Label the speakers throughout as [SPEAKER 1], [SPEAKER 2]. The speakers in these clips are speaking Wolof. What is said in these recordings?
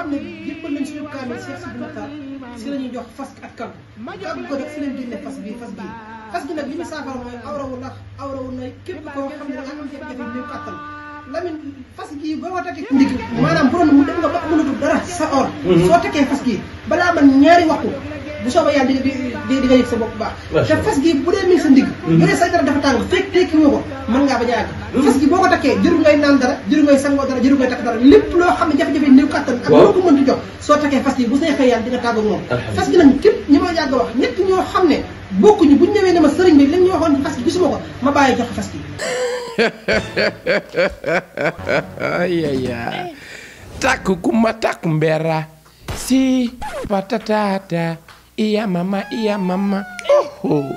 [SPEAKER 1] xam ne jébbal nañ suñu kaamil Cheikh Sidi Mokhtar si la ñuy jox fas ak kàddu ko jox si leen génne fas gi nag li ñu saafara mooy awrawu na képp koo xam ne da nga am jafe-jafe néew kàttan Lamine fas gii boo ko takkee ndig maanaam bu doon mu dem nga ba mënatul dara sa or soo takkee fas gii balaa man ñaari waxtu bu soobee yàlla di nga yëg sa bopp bu baax te fas gi bu dee mi ngi sa ndig bu dee say dara dafa tàng fekk tekki woo ko mën ngaa bañ a àgg fas gi boo ko takkee jëru ngay naan dara jëru ngay sangoo dara jëru ngay takk dara lépp loo xam ne jafe-jafe néew kàttan ak loo ko mënti jox soo takkee fas gi bu neexee yàlla di nga tàgg moom fas gi nag képp ñi ma yàgg wax ñett ñoo xam ne bokkuñu buñ ñëwee ne ma sëriñ bi lañ ñu waxoon fas gi gisuma ko ma bàyyi jox fas gi
[SPEAKER 2] ayaya takku kumba takku mbera si patatata iya mama oh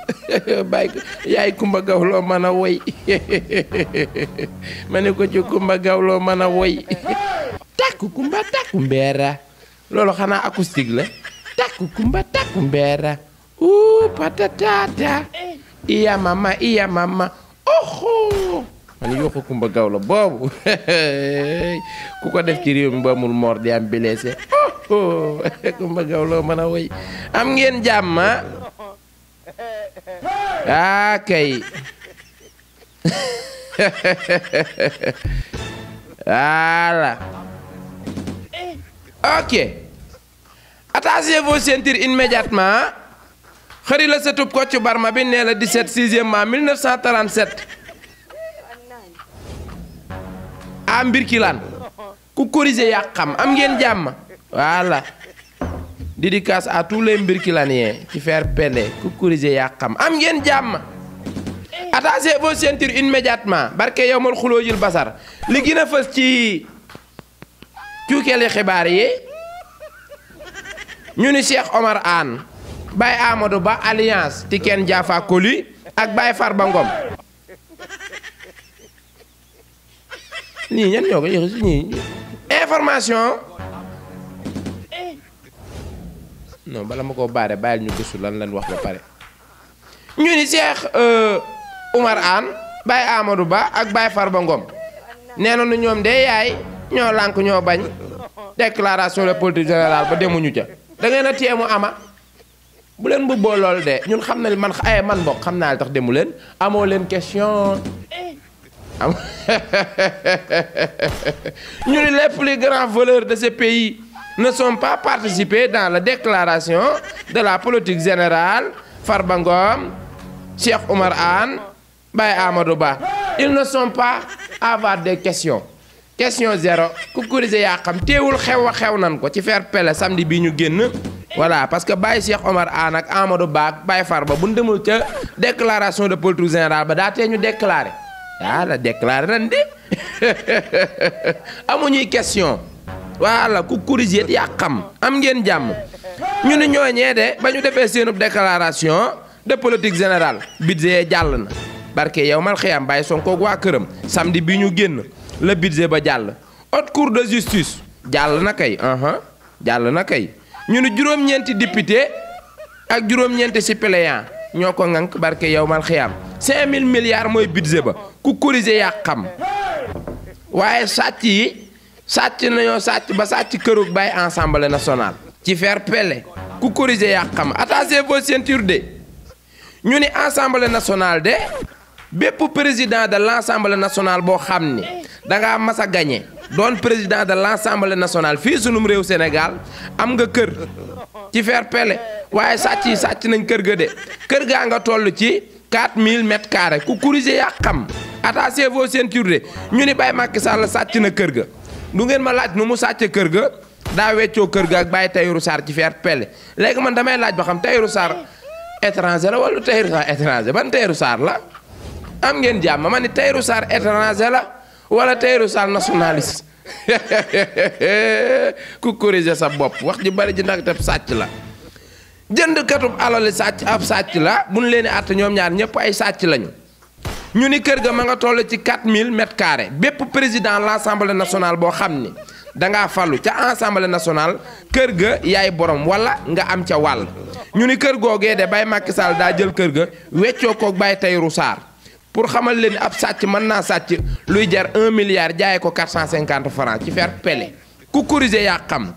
[SPEAKER 2] bay yaay kumba gawlo mana woy mané ko ci kumba gawlo mana woy takku kumba takku mbera lolo xana acoustique la takku kumba takku mbera patatata iya mama oh man yoko kumba gawlo bobu ku ko def ci réew mi ba mul mor di am blessé kumba gawlo mana woy am ngeen jàmm kay voilà ok attachez vos ceintures immédiatement xëri la sa tub Kocc Barma bi nee la 17 6e mai 1937 a Mbirkilaan ku corriger yaa xam am ngeen jàmm voilà dédicace à tous les Mbirkilaaniens ci faire pele ku corriger yaa xam am ngeen jàmm attachez vos ceintures immédiatement barke yowmal xulóojil basar li gën a fës ci cuukeeli xibaar yi ñu ni Cheikh Omar Anne Baye Amadou Ba alliance Tiken Jaffa Koli ak Baye Farba Ngom ñii ñan ñoo ko yëg ñii information non bala ma ko baare bàyyil ñu gëstu lan lañ wax ba pare ñu ni Cheikh Omar Anne Baye Amadou Ba ak Baye Farba Ngom nee na nu ñoom de yaay ñoo lànk ñoo bañ déclaration de politique générale ba demuñu ca da ngeen a téemu ama bu leen mbubboo lool de ñun xam na man man mbokk xam naa li tax demu leen amoo leen question am ñu ni les plus grands voleurs de ce pays ne sont pas participés dans la déclaration de la politique générale Farba Ngom Cheikh Omar Anne Baye Amadou Ba ils ne sont pas à avoir des questions question zéro ku corriger yaa xam teewul xew nan ko ci faire pele samedi bi ñu génn voilà parce que Baye Cheikh Omar Anne ak Amadou Ba ak Baye Farba bu ñu demul ca déclaration de politique générale ba daa tee ñu déclaré la déclaré nan di amuñuy question voilà ku corriger yaa xam am ngeen jàmm ñu ni ñooñee de ba ñu defee seenub déclaration de politique générale budget jàll na barke yow mal xiyam Baye Sonko waa këram samedi bi ñu génn le budget ba jàll haute cour de justice jàll na kay jàll na kay ñu ni juróom-ñeenti député ak juróom-ñeenti suppléant ñoo ko ŋànk barke yow mal xiyam 5000 milliards mooy budget ba ku corriger yaa xam waaye sàcc yi sàcc nañoo sàcc ba sàcc kërug Baye Assemblée nationale ci faire pele ku corriger yaa xam attachez vos ceintures de ñu ni Assemblée nationale de bépp président de l'Assemblée nationale boo xam ni dangaa mas a gagné doon président de l'Assemblée nationale fii sunum réew Sénégal am nga kër ci faire pele waaye sàcc yi sàcc nañ kër ga de kër gaa nga toll ci 4000 mètres carrés ku corriger yaa xam attachez vos ceintures de ñu ni Baye Macky Sall sàcc na kër ga du ngeen ma laaj nu mu sàcce kër ga daa weccoo kër ga ak Baye Tahirou Sarr ci faire pele léegi man damay laaj ba xam Tahirou Sarr étranger la wala Tahirou Sarr étranger ban Tahirou Sarr la am ngeen jàmm ma ni Tahirou Sarr étranger la wala Tahirou Sarr nationaliste ku corriger sa bopp wax ji bari ji nag te sàcc la jënd katub alali sàcc ab sàcc la bu ñu leen di àtt ñoom ñaar ñëpp ay sàcc lañu ñu ni kër ga ma nga toll ci 4000 mètres carrés bépp président l'Assemblée nationale boo xam ni dangaa fallu ca Assemblée nationale kër ga yaay borom wala nga am ca wàll ñu ni kër googee de Baye Macky Sall daa jël kër ga weccoo koog Baye Tahirou Sarr pour xamal leen ab sàcc mën naa sàcc luy jar 1 milliard jaayee ko 450 francs ci faire pele ku corriger yaa xam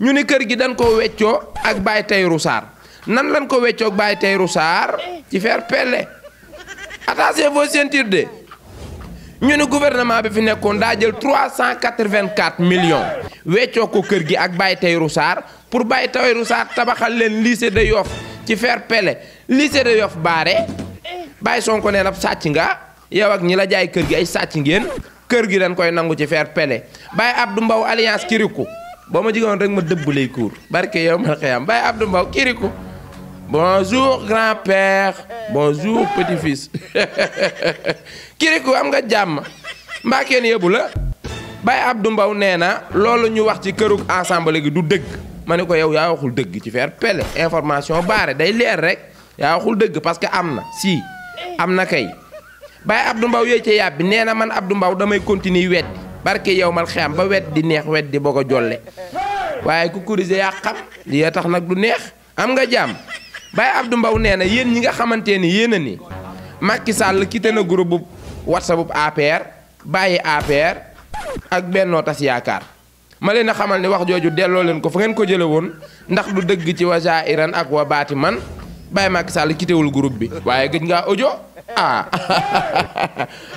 [SPEAKER 2] ñu ni kër gi dañ ko weccoo ak Baye Tahirou Sarr nan lañ ko weccoo ak Baye Tahirou Sarr ci faire pelle attention vos ceintures de ñu ni gouvernement bi fi nekkoon daa jël 384 millions weccoo ko kër gi ak Baye Tahirou Sarr pour Baye Tahirou Sarr tabaxal leen lycée de Yoff ci faire pelle lycée de Yoff baare Baye Sonko nee na sàcc nga yow ak ñi la jaay kër gi ay sàcc ngeen kër gi dañ koy nangu ci faire pelle Baye Abdou Mbow alliance Kirikou boo ma jigoon rek ma dëbb lay kuur barke yow ma xëyam Baye Abdou Mbow Kirikou bonjour grand-père bonjour petit-fils Kirikou am nga jàmm mbaa kenn yëbu la Baye Abdou Mbow nee na loolu ñu wax ci kërug ensemble gi du dëgg ma ne ko yow yaa waxul dëgg ci faire pelle information baare day leer rek yaa waxul dëgg parce que am na si am na kay Baye Abdou Mbow yooyu ca yàbbi nee na man Abdou Mbow damay continuer weddi barke yow mal xiyam ba weddi neex weddi boo ko jolle waaye ku kurise yaa xam li tax nag du neex am nga jàmm Baye Abdou Mbow nee na yéen ñi nga xamante ni yéen a ni Macky Sall quitté na groupe bu WhatsApp bu APR bàyyi APR ak Benno Tas Yaakaar ma leen a xamal ni wax jooju delloo leen ko fa ngeen ko jële woon ndax du dëgg ci wa Iran ak wa baati man Baye Macky Sall quittéwul groupe bi waaye gëj ngaa audio ah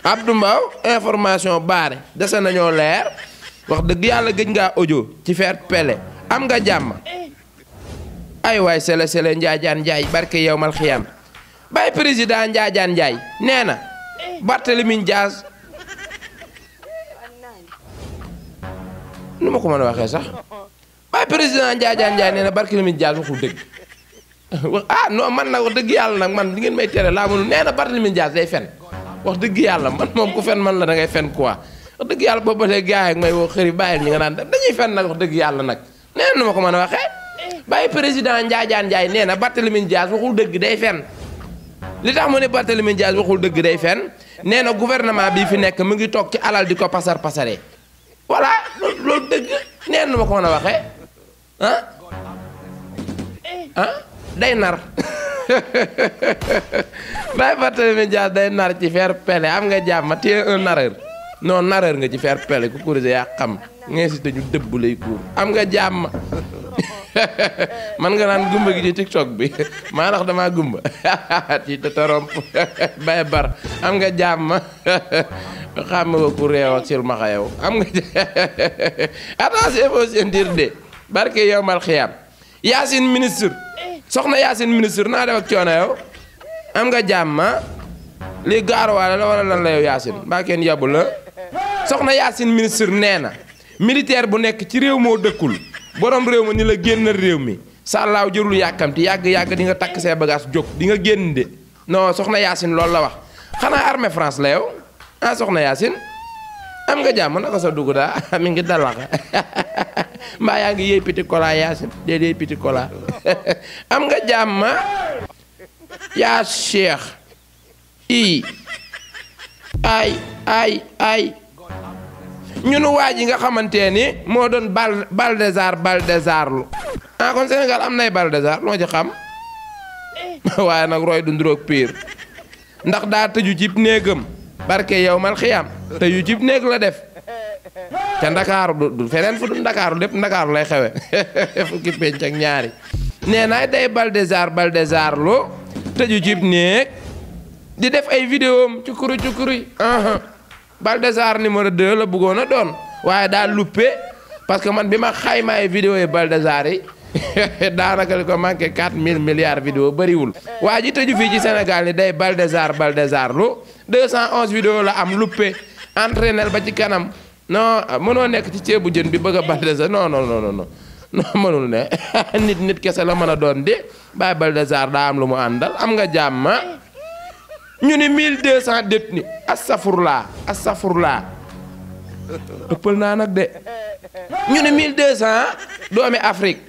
[SPEAKER 2] Abdou Mbow information baare dese nañoo leer wax dëgg yàlla gëj ngaa audio ci faire pelle am nga jàmm ay waay sele Njaajaan Njaay barke yow mal xiyam Baye président Njaajaan Njaay nee na Barthélémy Dias nu ma ko mën a waxee sax Baye président Njaajaan Njaay nee na Barthélémy Dias waxul dëgg ah non man nag wax dëgg yàlla nag man li ngeen may tere laa mënul nee na Barthélémy Dias day fen wax dëgg yàlla man moom ku fen man la da ngay fen quoi wax dëgg yàlla boobu ba tey gars yi may woo xëri bàyyil ñi nga naan dañuy fen nag wax dëgg yàlla nag nee na nu ma ko mën a waxee Baye président Njaajaan Njaay nee na Barthélémy Dias waxul dëgg day fen li tax mu ne Barthélémy Dias waxul dëgg day fen nee na gouvernement bi fi nekk mu ngi toog ci alal di ko pasaree voilà loolu dëgg nee na nu ma ko mën a waxee day nar Baye Barthélémy Dias day nar ci faire pelle am nga jàmm tu es un narreur non narreur nga ci faire pelle ku kurise yaa xam nga si te ñu dëbb lay kuur am nga jàmm man nga naan gumba gi ci TikTok bi maa ndax damaa gumba ci te toromp Baye Bar am nga jàmm xam nga ku réew ak silmaxa yow am nga attention faut se dire de barke yow mal xiyam Yacine ministre soxna Yacine ministre naa def ak coono yow am nga jàmm lii gaaruwaale la wala lan la yow Yacine mbaa kenn yabu la soxna Yacine ministre nee na militaire bu nekk ci réew moo dëkkul borom réew ma ni la génnal réew mi sàllaaw jërul yàkkamti yàgg-yàgg di nga takk see bagage jóg di nga génn de non soxna Yacine loolu la wax xanaa armée France la yow ah soxna Yacine am nga jàmm naka sa dugg daa mi ngi dal wax mbaa yaa ngi yëy petit cola Yacine déedéet petit cola am nga jàmm yaa Cheikh i ay ñunu waa ji nga xamante ni moo doon Balthazar lu ah kon Sénégal am nay Balthazar loo ci xam waaye nag roy du nduroog pire ndax daa tëju cib néegam barke yow mal xiyam tëju cib néeg la def ca ndakaaru du feneen fu du ndakaaru lépp ndakaaru lay xewe fukki penc ak ñaari nee naa day Balthazar lu tëju cib néeg di def ay vidéom cukuri Balthazar numéro 2 la bëggoon a doon waaye daal luppe parce que man bi ma xaymaay vidéo yi Balthazar yi daanaka li ko manqué 4000 milliards vidéo bëriwul waa ji tëju fii ci Sénégal ni day Balthazar lu 211 vidéo la am luppe entraînel ba ci kanam non mënoo nekk ci ceebu jën bi bëgg a Balthazar non mënul ne nit kese la mën a doon di bàyyi Balthazar daa am lu mu àndal am nga jàmm ñu ni 1200 détenus astafurlaa ëppal naa nag de ñu ni 1200 doomi Afrique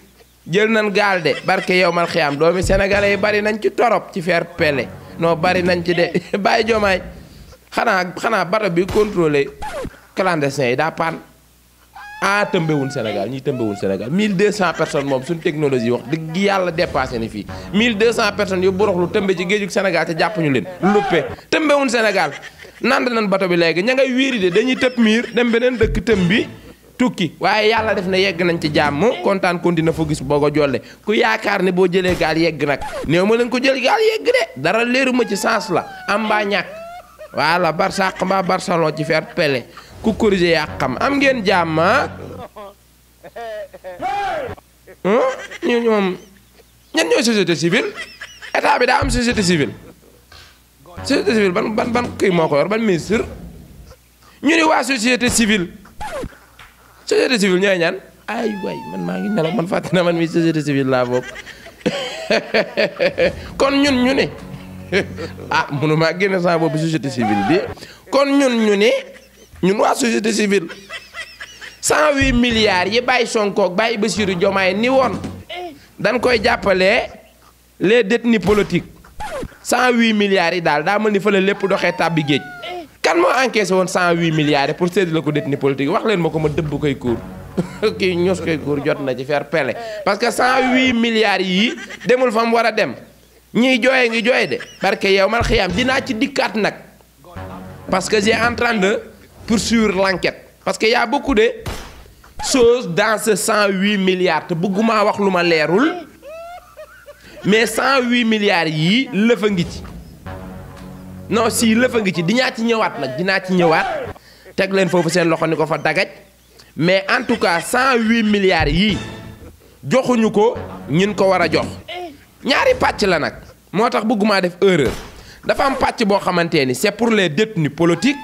[SPEAKER 2] jël nañ gaal de barke yow mal xiyaam doomi sénégalais yi bari nañ ci torop ci faire pelle non bari nañ ci de bàyyi jomaay xanaa bato bi contrôlé clandestin yi daa paan tëmbewul Sénégal ñi tëmbewul Sénégal 1200 personnes moom suñ technologie wax dëgg yàlla dépassé ni fii 1200 personnes yu boroxlu tëmbe ci géejug Sénégal te jàppuñu leen luppe tëmbewul Sénégal nand nañ bato bi léegi ña ngay wiiri de dañuy tëb miir dem beneen dëkk tëm bi tukki waaye yàlla def na yegg nañ ci jàmm kontaan continué fa gis boog a jolle ku yaakaar ne boo jëlee gaal yegg nag néew ma leen ko jël gaal yegg de dara leeru ma ci sens la am mbaa ñàkk voilà Barsaq mbaa Barcelone ci fair play ku corrigé yaa xam am ngeen jàmm ñu ñoom ñan ñooy société civile état bi daa am société civile ban kii moo ko yor ban ministre ñu ni waa société civile ñooy ñaan ay waay man maa ngi nelaw man fàtte na man mi société civile laa bokk kon ñun ñu ne mënuma génne saa boobu société civile bi kon ñun waa société civile 108 milliards yi bàyyi Sonko ak bàyyi Bassirou Diomaye ni woon dañ koy jàppale les détenus politiques 108 milliards yi daal daa mel ni fa la lépp doxee tàbbi géej kan moo encaissé woon 108 milliards yi pour séddale ko détenus politiques wax leen ma ko ma dëbb koy kuur kii ños koy kuur jot na ci faire pele parce que 108 milliards yi demul fa mu war a dem ñiy jooye ngi jooye de parce que yow mal xiyaam dinaa ci dikkaat nag parce que j'ai en train de poursuivre l'enquête parce que y a beaucoup de choses dans ce 108 milliards te bëgguma wax lu ma leerul mais 108 milliards yii lëfa ngi ci non si lëfa ngi ci dinaa ci ñëwaat nag dinaa ci ñëwaat teg leen foofu seen loxo ni ko fa dagaj mais en tout cas 108 milliards yii joxuñu ko ñin ko war a jox ñaari pàcc la nag moo tax bëgguma def erreur dafa am pàcc boo xamante ni c'est pour les détenus politiques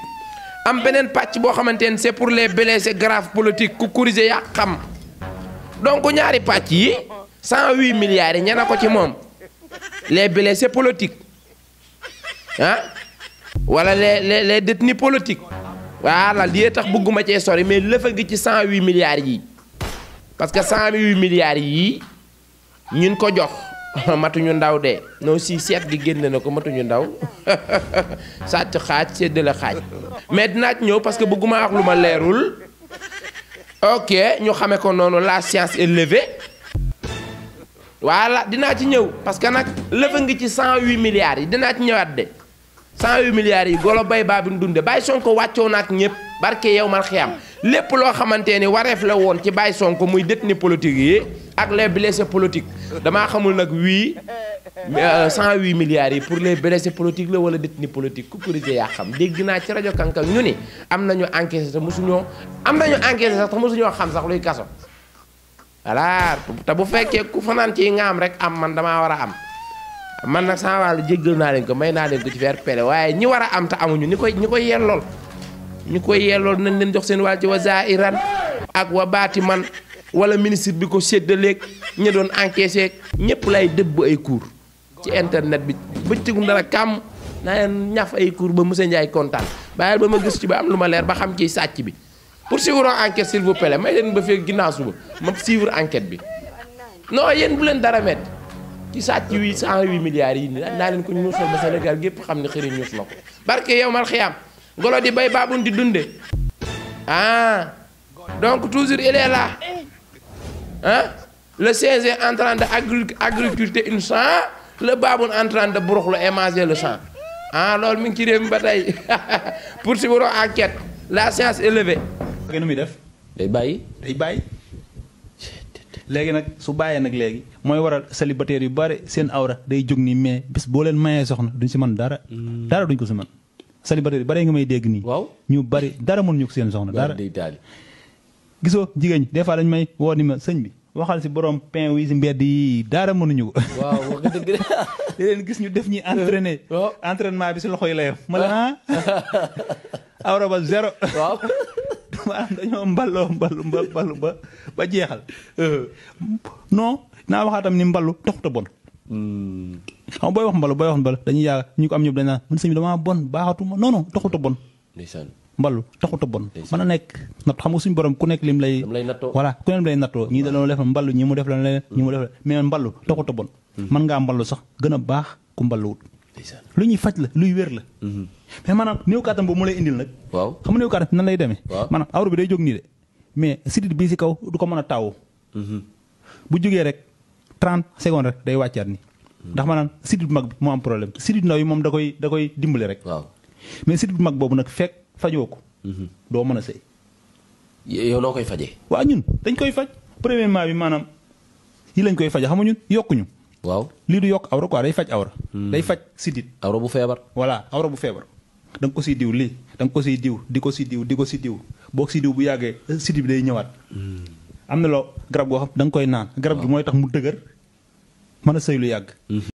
[SPEAKER 2] am beneen pàcc boo xamante ni c'est pour les blessés graves politiques ku corriger yaa xam donc ñaari pàcc yi 108 milliards yi ñana ko ci moom les blessés politiques ah wala les détenus politiques voilà lii tax bëgguma cee sori mais lëfa ngi ci 108 milliards yi parce que 108 milliards yi ñun ko jox matuñu ndaw de non si seet gi génn na ko matuñu ndaw sàcc xaaj séddale xaaj mais dinaa ci ñëw parce que bëgguma wax lu ma leerul ok ñu xamee ko noonu la science est levée voilà dinaa ci ñëw parce que nag lëfa ngi ci 108 milliards yi dinaa ci ñëwaat de 108 milliards yi golo bay baa bi dunde Baye Sonko wàccoo na ak ñëpp barke yow mal xiyam lépp loo xamante ni wareef la woon ci Baye Sonko muy détenu politique yi ak les blessés politiques damaa xamul nag 108 milliards yi pour les blessés politiques la wala détenu politique ku corrigé yaa xam dégg naa ci rajo Kankan ñu ni am nañu encaissé te mosuñoo xam sax luy kaso voilà te bu fekkee ku fanaan ci ngaam rek am man damaa war a am man nag sama wàllu jéggal naa leen ko may naa leen ko ci faire pele waaye ñi war a am te amuñu ñi koy yellool nañ leen jox seen wàll ci wa zairan ak wa baati man wala ministre bi ko séddaleeg ñi doon encaissé ñëpp lay dëbb ay cours ci internet bi bëccëgu dara kàmm naa leen ñaf ay cours ba monsieur Ndiaye kontaan bàyyil ba ma gis ci ba am lu ma leer ba xam ci sàcc bi pour suivre enquête s'il vous plaît may leen ba fekk ginnaaw suba ma suivre enquête bi non yéen bu leen dara met ci sàcc 108 milliards yi naa leen ko ñuusal ba Sénégal gépp xam ne xëri ñuus na ko barke yow mal xiyaam golo di bay baabun di dunde donc toujours il est là le singe est en train de agriculter une champ le baabun en train de buruxlu et manger le champ loolu mi ngi ci réew mi ba tey pour suivre enquête la science est levée.
[SPEAKER 3] nu muy def.
[SPEAKER 2] day bàyyi.
[SPEAKER 3] léegi nag su bàyyee nag léegi mooy waral célibataire yu bari seen awra day jóg nii mais bis boo leen mayee soxna duñ si mën dara. dara duñ ko si mën. célibataire yu bari nga may dégg nii.
[SPEAKER 2] waaw
[SPEAKER 3] ñu bari dara mënuñu ko seen soxna dara. gisoo jigéen ñi des fois dañ may woo ni ma sëñ bi waxal si borom pain wi si mbedd yi dara mënuñu ko.
[SPEAKER 2] waaw wax nga dëgg
[SPEAKER 3] di leen gis ñu def ñuy entraîné. entraînement bi si loxo yi la yor. ma la awra ba zéro. waaw. maanaam dañoo mballu ba jeexal. non naa waxaatam ni mballu taxuta bon. xam booy wax mballu dañuy yàgg ñu ko am ñëpp dañ naan man sëñ bi damaa bon baaxatuma non taxuta bon.
[SPEAKER 2] ndeysaan
[SPEAKER 3] mballu taxuta bon. mën a nekk natt xam nga suñu borom ku nekk lim lay.
[SPEAKER 2] nattoo
[SPEAKER 3] voilà ku nekk lay nattoo ñii da doon def mballu ñi mu def la leneen ñi mu def la mais mballu taxuta bon. mën ngaa mballu sax gën a baax ku mballuwut. lu ñuy faj la luy wér la. mais maanaam néew kàttan boobu mu lay indil nag.
[SPEAKER 2] waaw
[SPEAKER 3] xam nga néew kàttan nan lay demee. maanaam awra bi day jóg nii de mais sidit bii si kaw du ko mën a taw. bu jógee rek 30 secondes rek day wàccaat ni ndax maanaam sidit bu mag bi moo am problème sidit ndaw yi moom da koy dimbali rek. waaw mais sidit bu mag boobu nag fekk fajoo ko. doo mën a sëy.
[SPEAKER 4] yow noo koy fajee.
[SPEAKER 3] waaw ñun dañ koy faj premièrement bi maanaam yi lañ koy faje xam nga ñun yokkuñu.
[SPEAKER 4] waaw
[SPEAKER 3] lii du yokk awra quoi day faj awra. day faj sidit.
[SPEAKER 4] awra bu feebar.
[SPEAKER 3] voilà awra bu feebar. da nga ko siy diw lii da nga ko siy diw di ko si diw di ko si diw boo si diw bu yàggee sidit bi day ñëwaat. am na loo garab goo xam da nga koy naan. garab gi mooy tax mu dëgër mën a sëy lu yàgg.